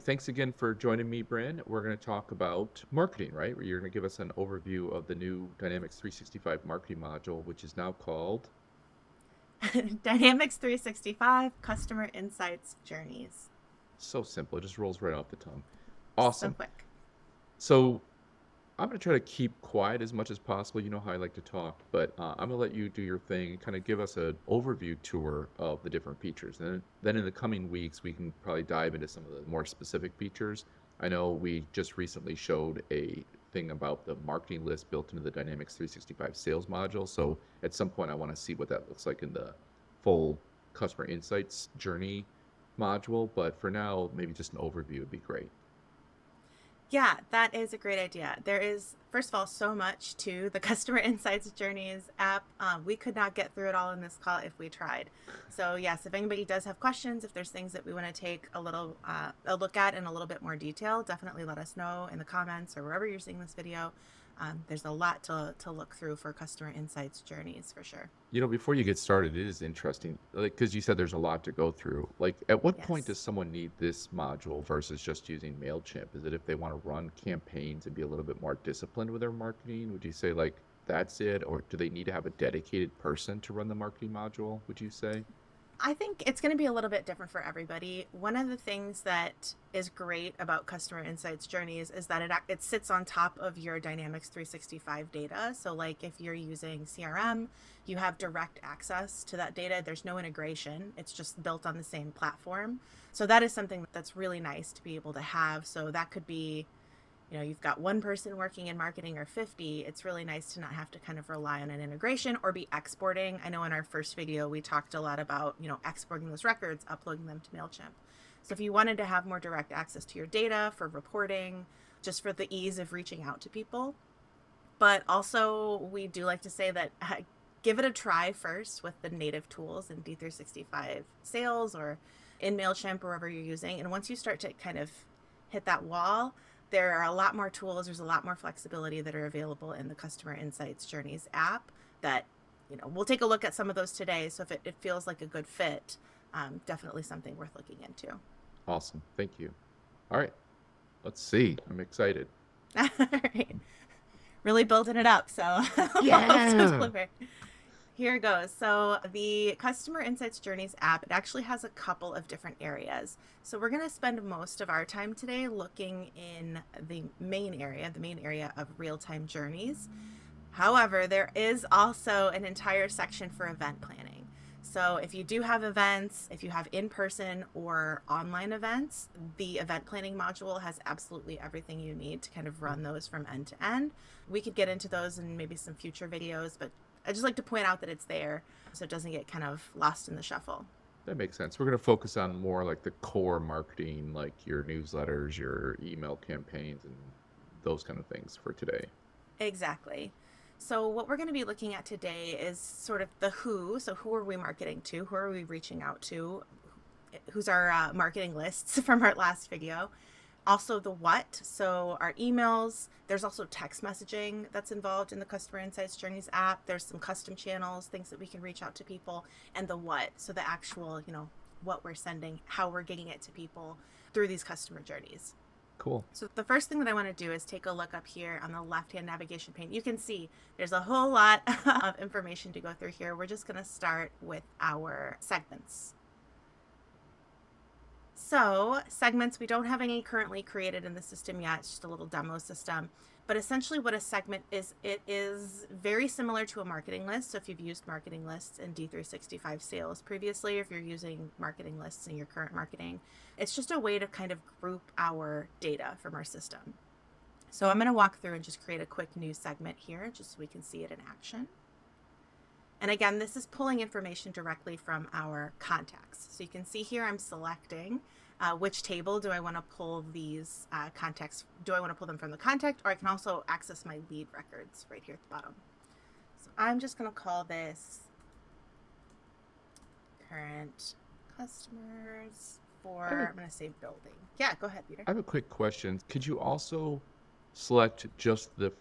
Thanks again for joining me, Bryn. We're going to talk about marketing, right? Where you're going to give us an overview of the new Dynamics 365 marketing module, which is now called. Dynamics 365 Customer Insights Journeys. So simple. It just rolls right off the tongue. So Awesome. quick. So I'm going to try to keep quiet as much as possible. You know how I like to talk, but I'm going to let you do your thing and kind of give us an overview tour of the different features. And then in the coming weeks, we can probably dive into some of the more specific features. I know we just recently showed a thing about the marketing list built into the Dynamics 365 sales module. So at some point, I want to see what that looks like in the full customer insights journey module. But for now, maybe just an overview would be great. Yeah, that is a great idea. There is, first of all, so much to the Customer Insights Journeys app. We could not get through it all in this call if we tried. So, yes, if anybody does have questions, if there's things that we want to take a look at in a little bit more detail, definitely let us know in the comments or wherever you're seeing this video. There's a lot to look through for Customer Insights Journeys for sure. Before you get started, it is interesting, like, because you said there's a lot to go through. Like, at what point Yes. does someone need this module versus just using MailChimp? Is it if they want to run campaigns and be a little bit more disciplined with their marketing? Would you say, like, that's it? Or do they need to have a dedicated person to run the marketing module, would you say? I think it's going to be a little bit different for everybody. One of the things that is great about Customer Insights Journeys is that it sits on top of your Dynamics 365 data. So, like if you're using CRM, you have direct access to that data. There's no integration, it's just built on the same platform. So, that is something that's really nice to be able to have. So, that could be you've got one person working in marketing or 50. It's really nice to not have to kind of rely on an integration or be exporting. I know in our first video we talked a lot about exporting those records, uploading them to MailChimp. So if you wanted to have more direct access to your data for reporting, just for the ease of reaching out to people. But also we do like to say that give it a try first with the native tools in D365 sales or in MailChimp or wherever you're using. And once you start to kind of hit that wall, there are a lot more tools. There's a lot more flexibility that are available in the Customer Insights Journeys app that, we'll take a look at some of those today. So if it feels like a good fit, definitely something worth looking into. Awesome. Thank you. All right. Let's see. I'm excited. All right. Really building it up. So hope to Yeah. deliver. Here it goes. So the Customer Insights Journeys app, it actually has a couple of different areas. So we're going to spend most of our time today looking in the main area of real-time journeys. However, there is also an entire section for event planning. So if you do have events, if you have in-person or online events, the event planning module has absolutely everything you need to kind of run those from end to end. We could get into those in maybe some future videos, but I just like to point out that it's there so it doesn't get kind of lost in the shuffle. That makes sense. We're going to focus on more like the core marketing, like your newsletters, your email campaigns, and those kind of things for today. Exactly. So, what we're going to be looking at today is sort of the who. So, who are we marketing to? Who are we reaching out to? Who's our marketing lists from our last video? Also, the what. So, our emails. There's also text messaging that's involved in the Customer Insights Journeys app. There's some custom channels, things that we can reach out to people, and the what. So, the actual, what we're sending, how we're getting it to people through these customer journeys. Cool. So the first thing that I want to do is take a look up here on the left-hand navigation pane. You can see there's a whole lot of information to go through here. We're just going to start with our segments. So segments, we don't have any currently created in the system yet. It's just a little demo system. But essentially what a segment is, it is very similar to a marketing list. So if you've used marketing lists in D365 sales previously, or if you're using marketing lists in your current marketing, it's just a way to kind of group our data from our system. So I'm going to walk through and just create a quick new segment here just so we can see it in action. And again, this is pulling information directly from our contacts. So you can see here I'm selecting which table do I want to pull these contacts. Do I want to pull them from the contact, or I can also access my lead records right here at the bottom. So I'm just going to call this current customers for, I have a, I'm going to say building. Yeah, go ahead, Peter. I have a quick question. Could you also select just the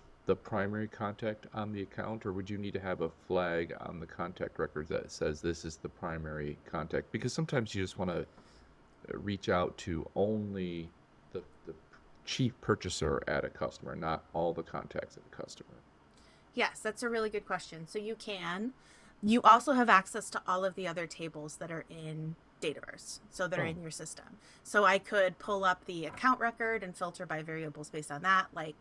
primary contact on the account, or would you need to have a flag on the contact record that says this is the primary contact? Because sometimes you just want to reach out to only chief purchaser at a customer, not all the contacts at a customer? Yes, that's a really good question. So you can. You also have access to all of the other tables that are in Dataverse, so that are Oh, in your system. So I could pull up the account record and filter by variables based on that, like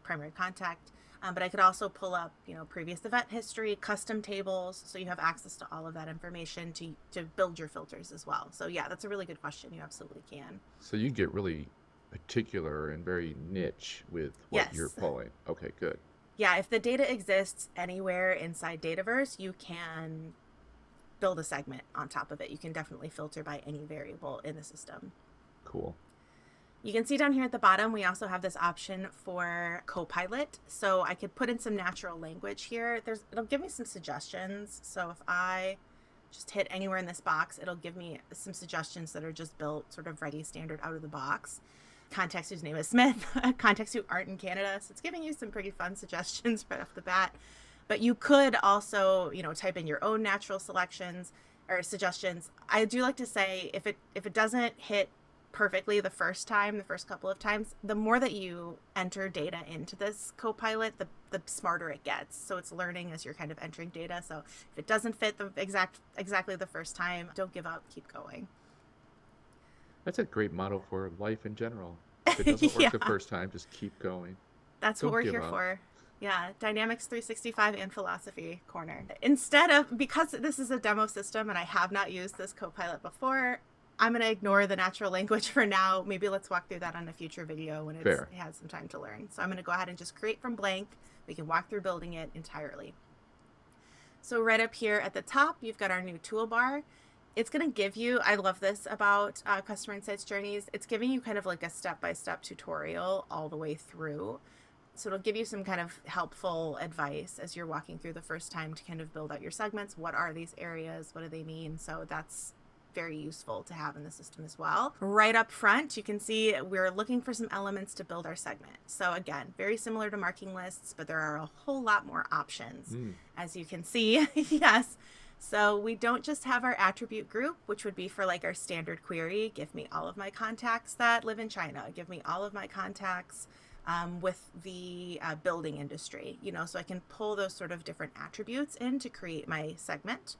primary contact. But I could also pull up, previous event history, custom tables, so you have access to all of that information to build your filters as well. So yeah, that's a really good question. You absolutely can. so you get really particular and very niche with what you're Yes. pulling. Okay, good. Yeah, if the data exists anywhere inside Dataverse, you can build a segment on top of it. You can definitely filter by any variable in the system. Cool. You can see down here at the bottom, we also have this option for Copilot. So I could put in some natural language here. It'll give me some suggestions. So if I just hit anywhere in this box, it'll give me some suggestions that are just built sort of ready standard out of the box. Contacts whose name is Smith, contacts who aren't in Canada. So it's giving you some pretty fun suggestions right off the bat. But you could also, type in your own natural selections or suggestions. I do like to say if it doesn't hit perfectly the first couple of times, the more that you enter data into this Copilot, the smarter it gets. So it's learning as you're kind of entering data. So if it doesn't fit the exactly the first time, don't give up, keep going. That's a great motto for life in general. If it doesn't work the Yeah, first time, just keep going. that's what Don't we're give here up. for. Yeah, Dynamics 365 and Philosophy Corner. Because this is a demo system and I have not used this Copilot before, I'm going to ignore the natural language for now. Maybe let's walk through that on a future video when it Fair. has some time to learn. So I'm going to go ahead and just create from blank. We can walk through building it entirely. So right up here at the top, you've got our new toolbar. It's going to give you, I love this about Customer Insights Journeys, it's giving you kind of like a step-by-step tutorial all the way through. So it'll give you some kind of helpful advice as you're walking through the first time to kind of build out your segments. What are these areas? What do they mean? So that's very useful to have in the system as well. Right up front, you can see we're looking for some elements to build our segment. So again, very similar to marking lists, but there are a whole lot more options, Mm. as you can see. Yes. So we don't just have our attribute group, which would be for like our standard query. Give me all of my contacts that live in China. Give me all of my contacts with the building industry, so I can pull those sort of different attributes in to create my segment.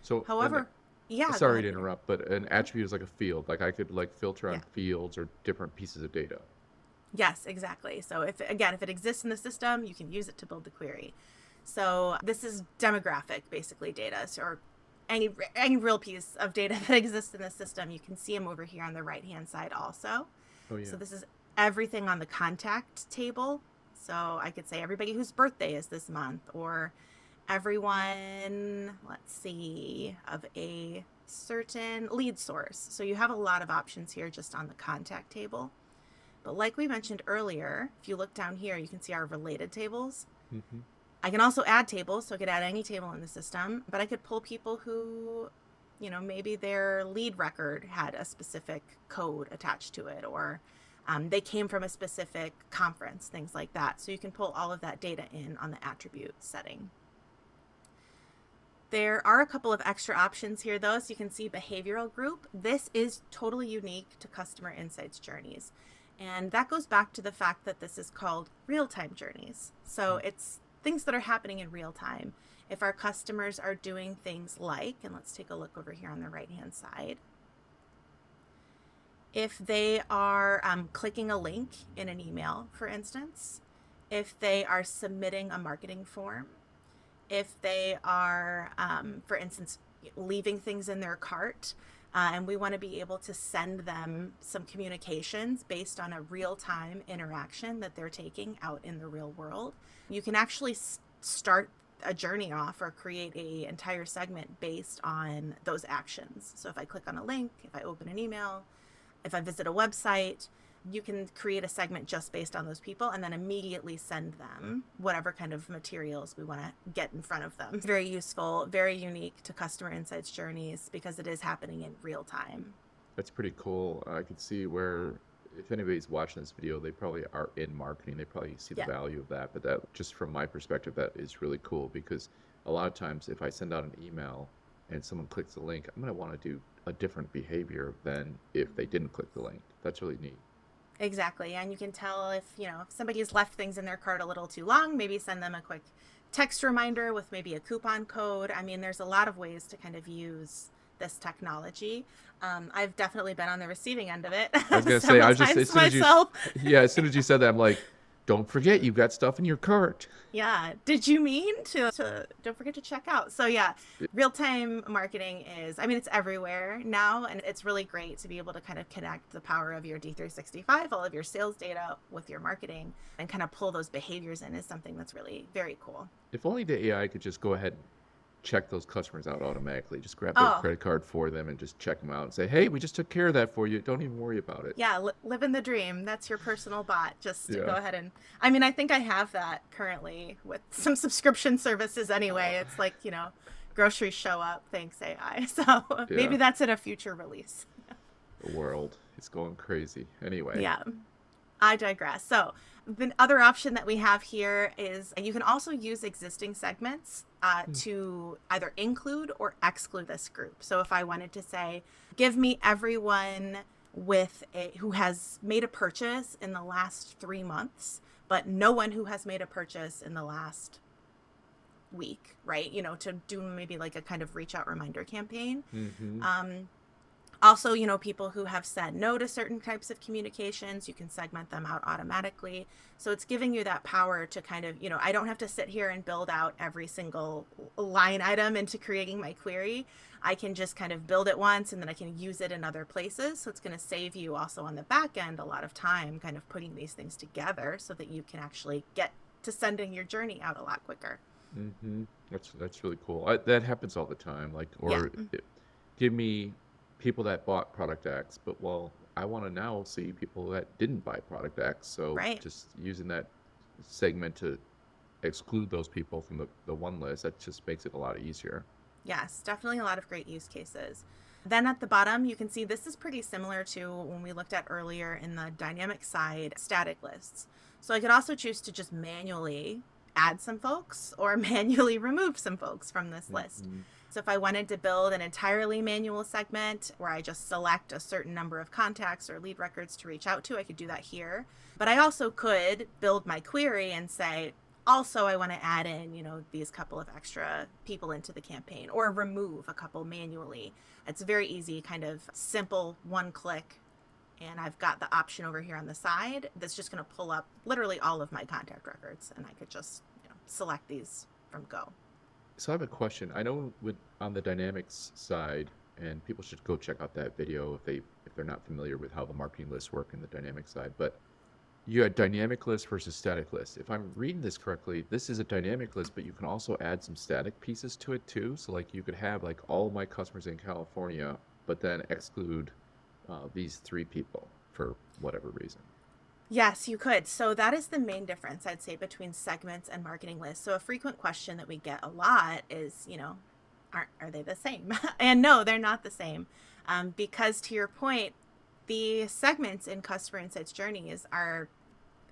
So, However, yeah, go sorry ahead, to Peter. interrupt, but an attribute is like a field. Like I could like filter Yeah. on fields or different pieces of data. Yes, exactly. So if it exists in the system, you can use it to build the query. So this is demographic, basically data, or any real piece of data that exists in the system. You can see them over here on the right hand side also. Oh yeah. So this is everything on the contact table. So I could say everybody whose birthday is this month, or everyone, let's see, of a certain lead source. So you have a lot of options here just on the contact table. But like we mentioned earlier, if you look down here, you can see our related tables. Hmm. I can also add tables, so I could add any table in the system, but I could pull people who, maybe their lead record had a specific code attached to it, or they came from a specific conference, things like that. So you can pull all of that data in on the attribute setting. There are a couple of extra options here though. So you can see behavioral group. This is totally unique to Customer Insights Journeys. And that goes back to the fact that this is called real-time journeys. So it's things that are happening in real time. If our customers are doing things like, and let's take a look over here on the right-hand side, if they are clicking a link in an email, for instance, if they are submitting a marketing form, if they are, for instance, leaving things in their cart, and we want to be able to send them some communications based on a real-time interaction that they're taking out in the real world. You can actually start a journey off or create an entire segment based on those actions. So if I click on a link, if I open an email, if I visit a website, you can create a segment just based on those people and then immediately send them whatever kind of materials we want to get in front of them. Very useful, very unique to Customer Insights Journeys because it is happening in real time. That's pretty cool. I can see where if anybody's watching this video, they probably are in marketing. They probably see the Yeah. value of that. But that, just from my perspective, that is really cool because a lot of times if I send out an email and someone clicks the link, I'm going to want to do a different behavior than if they didn't click the link. That's really neat. Exactly. And you can tell if, if somebody's left things in their cart a little too long, maybe send them a quick text reminder with maybe a coupon code. I mean, there's a lot of ways to kind of use this technology. I've definitely been on the receiving end of it I was gonna say, several I was just as times soon as myself. yeah, as soon as you said that, I'm like, don't forget you've got stuff in your cart. Yeah. Did you mean to don't forget to check out? So yeah, real time marketing is, I mean, it's everywhere now, and it's really great to be able to kind of connect the power of your D365, all of your sales data with your marketing, and kind of pull those behaviors in is something that's really very cool. If only the AI could just go ahead and check those customers out automatically. Just grab their Oh, credit card for them and just check them out and say, hey, we just took care of that for you. Don't even worry about it. yeah, living the dream. That's your personal bot. Just to go Yeah. ahead and, I mean, I think I have that currently with some subscription services anyway. It's like, groceries show up, thanks AI. So Yeah. maybe that's in a future release. The world is going crazy. Anyway. Yeah, I digress. So the other option that we have here is you can also use existing segments to either include or exclude this group. So if I wanted to say, give me everyone who has made a purchase in the last 3 months, but no one who has made a purchase in the last week, right? To do maybe like a kind of reach out reminder campaign. Mm-hmm. Also, people who have said no to certain types of communications, you can segment them out automatically. So it's giving you that power to kind of, I don't have to sit here and build out every single line item into creating my query. I can just kind of build it once and then I can use it in other places. So it's going to save you also on the back end a lot of time kind of putting these things together so that you can actually get to sending your journey out a lot quicker. Mm-hmm. That's really cool. That happens all the time. Like, Yeah. give me people that bought product X, but well, I want to now see people that didn't buy product X. So Right. just using that segment to exclude those people from the one list, that just makes it a lot easier. Yes, definitely a lot of great use cases. Then at the bottom, you can see this is pretty similar to when we looked at earlier in the dynamic side, static lists. So I could also choose to just manually add some folks or manually remove some folks from this list. Mm-hmm. So if I wanted to build an entirely manual segment where I just select a certain number of contacts or lead records to reach out to, I could do that here. But I also could build my query and say, also I want to add in, these couple of extra people into the campaign or remove a couple manually. It's very easy, kind of simple, one click. And I've got the option over here on the side that's just going to pull up literally all of my contact records. And I could just select these from Go. So I have a question. I know on the Dynamics side, and people should go check out that video if they're not familiar with how the marketing lists work in the dynamic side. But you had dynamic list versus static list. If I'm reading this correctly, this is a dynamic list, but you can also add some static pieces to it too. So like you could have like all my customers in California, but then exclude these 3 people for whatever reason. Yes, you could. So that is the main difference, I'd say, between segments and marketing lists. So a frequent question that we get a lot is, are they the same? And no, they're not the same. Because to your point, the segments in customer insights journeys are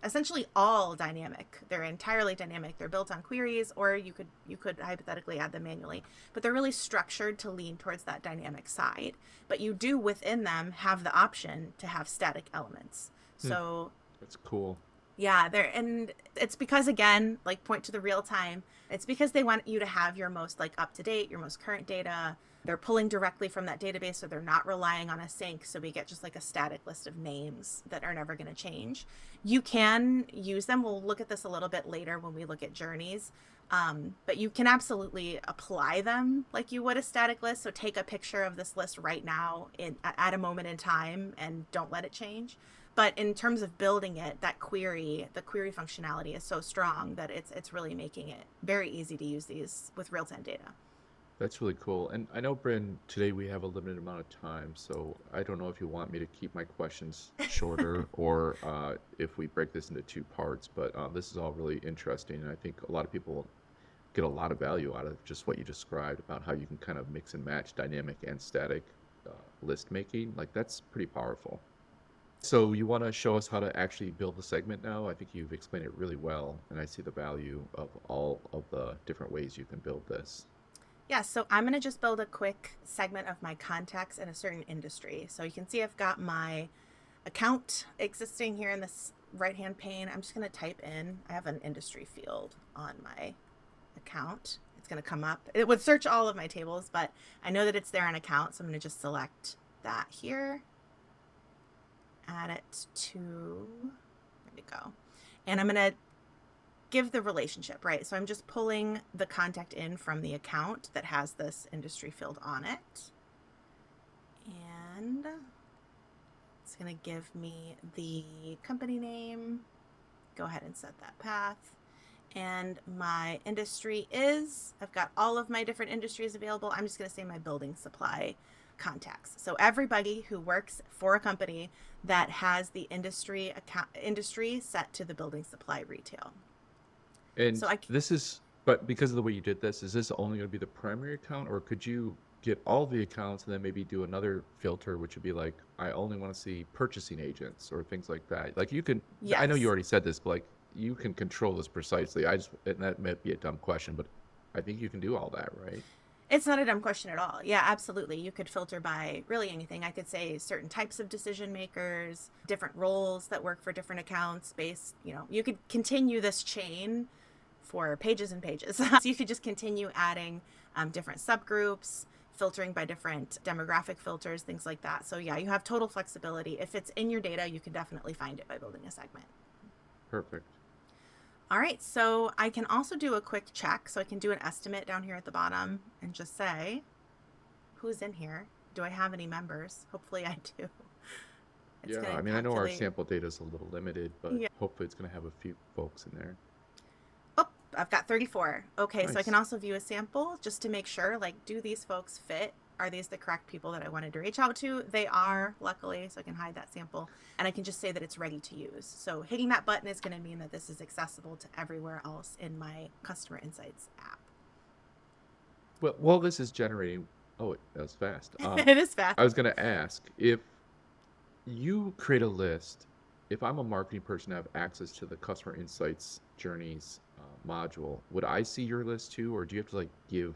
essentially all dynamic. They're entirely dynamic. They're built on queries, or you could hypothetically add them manually, but they're really structured to lean towards that dynamic side. But you do within them have the option to have static elements. Hmm, So that's cool. yeah, and it's because, again, like, point to the real time. It's because they want you to have your most like up to date, your most current data. They're pulling directly from that database, so they're not relying on a sync. So we get just like a static list of names that are never going to change. You can use them. We'll look at this a little bit later when we look at journeys. But you can absolutely apply them like you would a static list. So take a picture of this list right now at a moment in time and don't let it change. But in terms of building it, the query functionality is so strong that it's really making it very easy to use these with real-time data. That's really cool. And I know, Bryn, today we have a limited amount of time, so I don't know if you want me to keep my questions shorter or if we break this into 2 parts, but this is all really interesting. And I think a lot of people get a lot of value out of just what you described about how you can kind of mix and match dynamic and static list making. Like, that's pretty powerful. So you want to show us how to actually build the segment now? I think you've explained it really well, and I see the value of all of the different ways you can build this. Yeah, so I'm going to just build a quick segment of my contacts in a certain industry. So you can see I've got my account existing here in this right-hand pane. I'm just going to type in, I have an industry field on my account. It's going to come up. It would search all of my tables, but I know that it's there on account, so I'm going to just select that here. Add it to, there we go. And I'm going to give the relationship, right? So I'm just pulling the contact in from the account that has this industry field on it. And it's going to give me the company name. Go ahead and set that path. And my industry is, I've got all of my different industries available. I'm just going to say my building supply contacts. So everybody who works for a company that has the industry set to the building supply retail. And So but because of the way you did this, is this only going to be the primary account, or could you get all the accounts and then maybe do another filter, which would be like, I only want to see purchasing agents or things like that? Like you can, I know you yes. already said this, but like you can control this precisely. And that might be a dumb question, but I think you can do all that, right? It's not a dumb question at all. Yeah, absolutely. You could filter by really anything. I could say certain types of decision makers, different roles that work for different accounts based, you could continue this chain for pages and pages. So you could just continue adding different subgroups, filtering by different demographic filters, things like that. So yeah, you have total flexibility. If it's in your data, you can definitely find it by building a segment. Perfect. All right, so I can also do a quick check. So I can do an estimate down here at the bottom and just say, who's in here? Do I have any members? Hopefully I do. It's Yeah, going I to mean, I know our calculate. sample data is a little limited, but Yeah. hopefully it's going to have a few folks in there. Oh, I've got 34. Okay, so I can Nice. also view a sample just to make sure, like, do these folks fit? Are these the correct people that I wanted to reach out to? They are, luckily, so I can hide that sample. And I can just say that it's ready to use. So hitting that button is going to mean that this is accessible to everywhere else in my Customer Insights app. Well, while this is generating, oh, that was fast. It is fast. I was going to ask if you create a list, if I'm a marketing person, I have access to the Customer Insights Journeys module, would I see your list too, or do you have to like give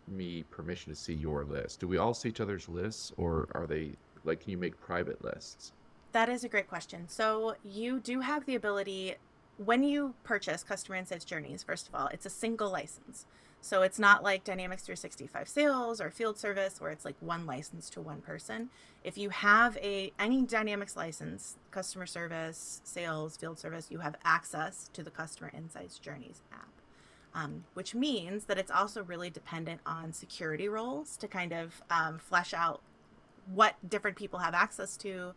me permission to see your list? Do we all see each other's lists, or are they like, can you make private lists? That is a great question. So you do have the ability, when you purchase Customer Insights Journeys, first of all, it's a single license. So it's not like Dynamics 365 Sales or Field Service where it's like one license to one person. If you have any Dynamics license, customer service, sales, field service, you have access to the Customer Insights Journeys app. Which means that it's also really dependent on security roles to kind of flesh out what different people have access to,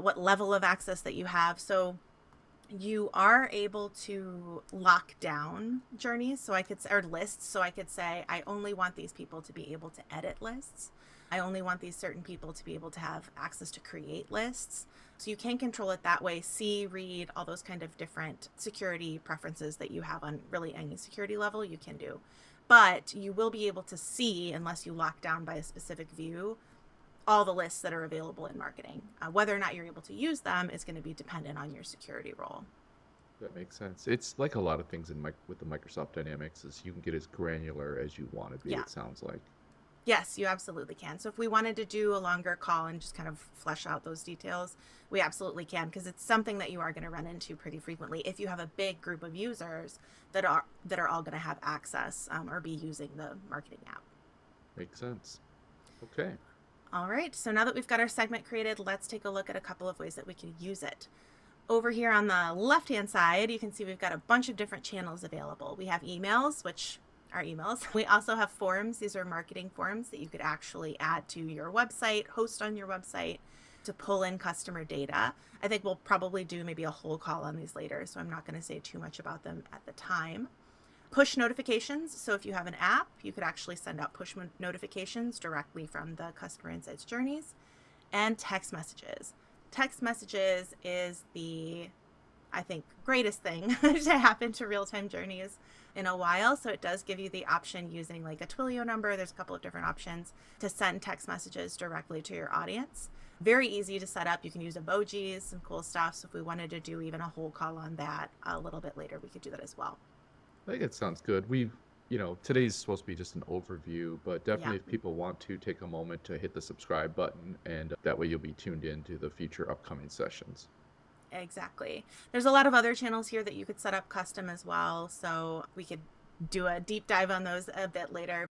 what level of access that you have. So you are able to lock down journeys, or lists. So I could say, I only want these people to be able to edit lists. I only want these certain people to be able to have access to create lists. So you can control it that way, see, read, all those kind of different security preferences that you have on really any security level you can do. But you will be able to see, unless you lock down by a specific view, all the lists that are available in marketing. Whether or not you're able to use them is going to be dependent on your security role. That makes sense. It's like a lot of things with the Microsoft Dynamics is you can get as granular as you want to be, Yeah. it sounds like. Yes, you absolutely can. So if we wanted to do a longer call and just kind of flesh out those details, we absolutely can, because it's something that you are going to run into pretty frequently if you have a big group of users that are all going to have access or be using the marketing app. Makes sense. Okay. All right, so now that we've got our segment created, let's take a look at a couple of ways that we can use it. Over here on the left-hand side, you can see we've got a bunch of different channels available. We have emails, which are emails. We also have forms. These are marketing forms that you could actually add to your website, host on your website to pull in customer data. I think we'll probably do maybe a whole call on these later, so I'm not going to say too much about them at the time. Push notifications. So if you have an app, you could actually send out push notifications directly from the Customer Insights Journeys. And text messages. Text messages is the, I think, greatest thing to happen to real-time journeys in a while. So it does give you the option using like a Twilio number. There's a couple of different options to send text messages directly to your audience. Very easy to set up. You can use emojis, some cool stuff. So if we wanted to do even a whole call on that a little bit later, we could do that as well. I think it sounds good. today's supposed to be just an overview, but Yeah. definitely if people want to take a moment to hit the subscribe button, and that way you'll be tuned in to the future upcoming sessions. Exactly. There's a lot of other channels here that you could set up custom as well. So we could do a deep dive on those a bit later.